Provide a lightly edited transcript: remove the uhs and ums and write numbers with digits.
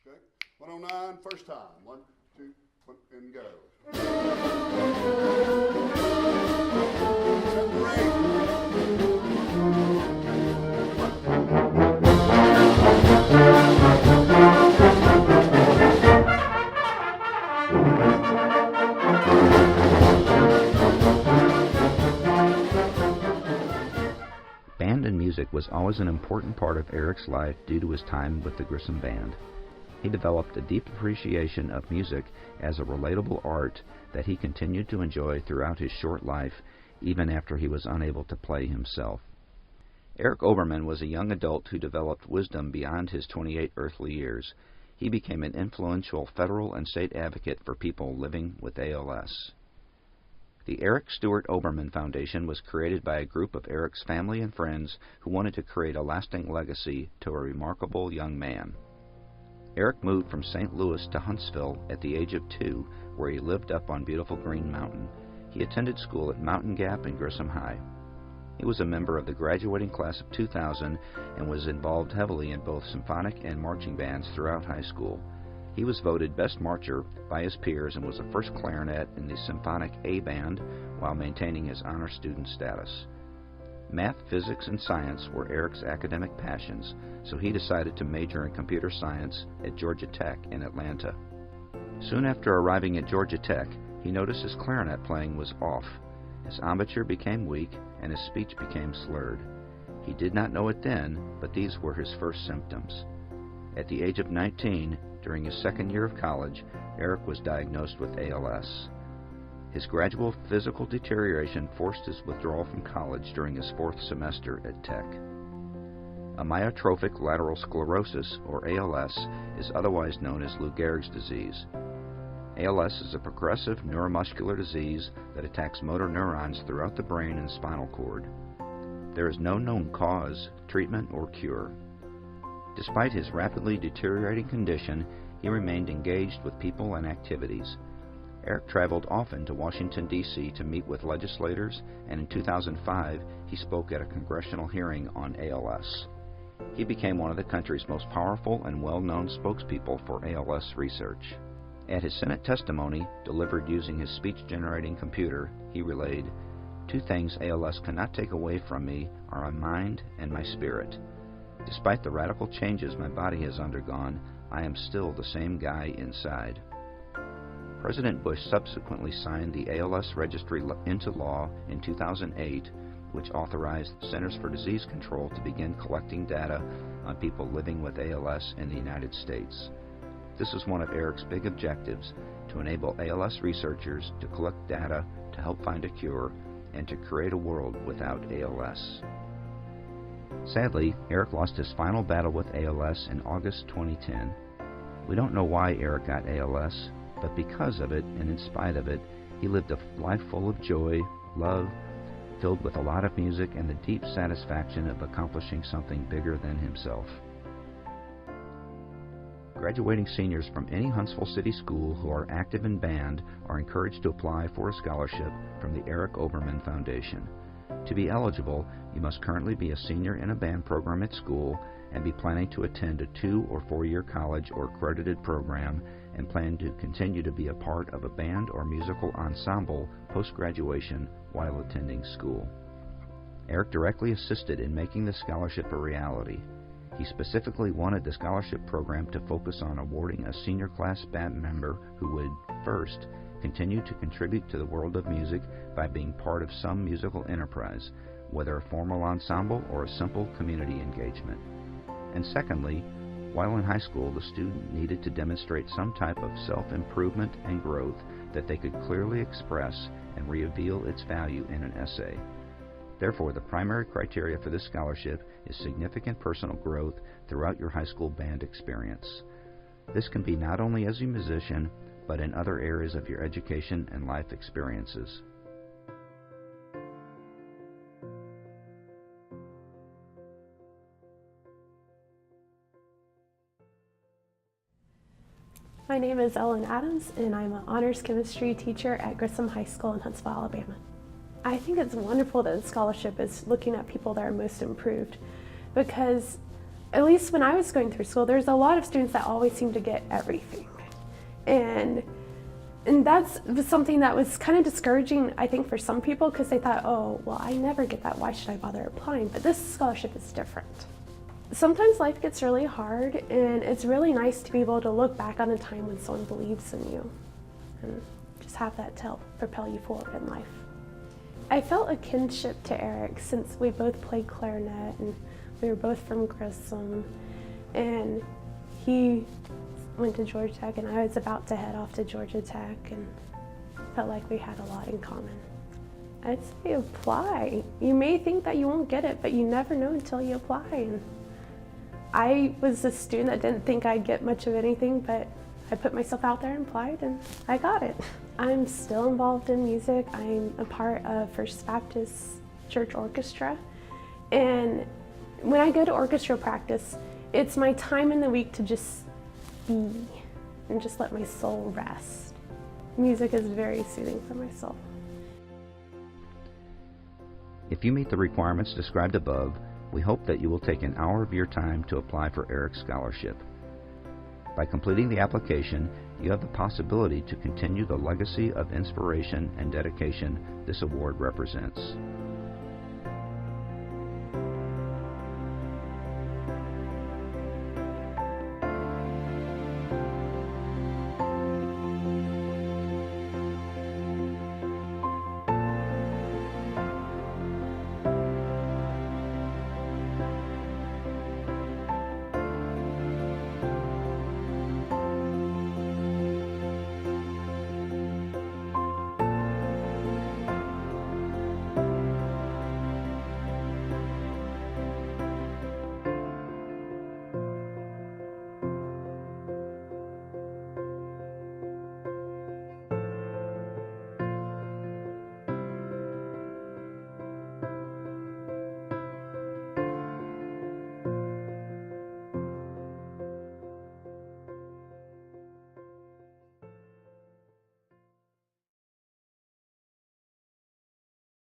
Okay. 109, first time. 1, 2, 1, and go. Band and music was always an important part of Eric's life due to his time with the Grissom Band. He developed a deep appreciation of music as a relatable art that he continued to enjoy throughout his short life, even after he was unable to play himself. Eric Oberman was a young adult who developed wisdom beyond his 28 earthly years. He became an influential federal and state advocate for people living with ALS. The Eric Stewart Oberman Foundation was created by a group of Eric's family and friends who wanted to create a lasting legacy to a remarkable young man. Eric moved from St. Louis to Huntsville at the age of 2, where he lived up on beautiful Green Mountain. He attended school at Mountain Gap and Grissom High. He was a member of the graduating class of 2000 and was involved heavily in both symphonic and marching bands throughout high school. He was voted Best Marcher by his peers and was the first clarinet in the Symphonic A Band while maintaining his honor student status. Math, physics, and science were Eric's academic passions, so he decided to major in computer science at Georgia Tech in Atlanta. Soon after arriving at Georgia Tech, he noticed his clarinet playing was off. His embouchure became weak and his speech became slurred. He did not know it then, but these were his first symptoms. At the age of 19, during his second year of college, Eric was diagnosed with ALS. His gradual physical deterioration forced his withdrawal from college during his fourth semester at Tech. Amyotrophic lateral sclerosis, or ALS, is otherwise known as Lou Gehrig's disease. ALS is a progressive neuromuscular disease that attacks motor neurons throughout the brain and spinal cord. There is no known cause, treatment, or cure. Despite his rapidly deteriorating condition, he remained engaged with people and activities. Eric traveled often to Washington, D.C. to meet with legislators, and in 2005 he spoke at a congressional hearing on ALS. He became one of the country's most powerful and well-known spokespeople for ALS research. At his Senate testimony, delivered using his speech-generating computer, he relayed, "Two things ALS cannot take away from me are my mind and my spirit. Despite the radical changes my body has undergone, I am still the same guy inside." President Bush subsequently signed the ALS Registry into law in 2008, which authorized the Centers for Disease Control to begin collecting data on people living with ALS in the United States. This is one of Eric's big objectives, to enable ALS researchers to collect data to help find a cure and to create a world without ALS. Sadly, Eric lost his final battle with ALS in August 2010. We don't know why Eric got ALS, but because of it, and in spite of it, he lived a life full of joy, love, filled with a lot of music and the deep satisfaction of accomplishing something bigger than himself. Graduating seniors from any Huntsville City school who are active in band are encouraged to apply for a scholarship from the Eric Oberman Foundation. To be eligible, you must currently be a senior in a band program at school and be planning to attend a 2- or 4-year college or accredited program and plan to continue to be a part of a band or musical ensemble post-graduation while attending school. Eric directly assisted in making the scholarship a reality. He specifically wanted the scholarship program to focus on awarding a senior class band member who would, first, continue to contribute to the world of music by being part of some musical enterprise, whether a formal ensemble or a simple community engagement. And secondly, while in high school, the student needed to demonstrate some type of self-improvement and growth that they could clearly express and reveal its value in an essay. Therefore, the primary criteria for this scholarship is significant personal growth throughout your high school band experience. This can be not only as a musician, but in other areas of your education and life experiences. My name is Ellen Adams, and I'm an honors chemistry teacher at Grissom High School in Huntsville, Alabama. I think it's wonderful that the scholarship is looking at people that are most improved, because At least when I was going through school, there's a lot of students that always seem to get everything. And that's something that was kind of discouraging, I think, for some people, because they thought, oh, well, I never get that, why should I bother applying? But this scholarship is different. Sometimes life gets really hard, and it's really nice to be able to look back on a time when someone believes in you and just have that to help propel you forward in life. I felt a kinship to Eric since we both played clarinet and we were both from Grissom, and he went to Georgia Tech and I was about to head off to Georgia Tech, and felt like we had a lot in common. I'd say apply. You may think that you won't get it, but you never know until you apply. And I was a student that didn't think I'd get much of anything, but I put myself out there and applied, and I got it. I'm still involved in music. I'm a part of First Baptist Church Orchestra, and when I go to orchestra practice, it's my time in the week to just be and just let my soul rest. Music is very soothing for my soul. If you meet the requirements described above, we hope that you will take an hour of your time to apply for Eric's scholarship. By completing the application, you have the possibility to continue the legacy of inspiration and dedication this award represents.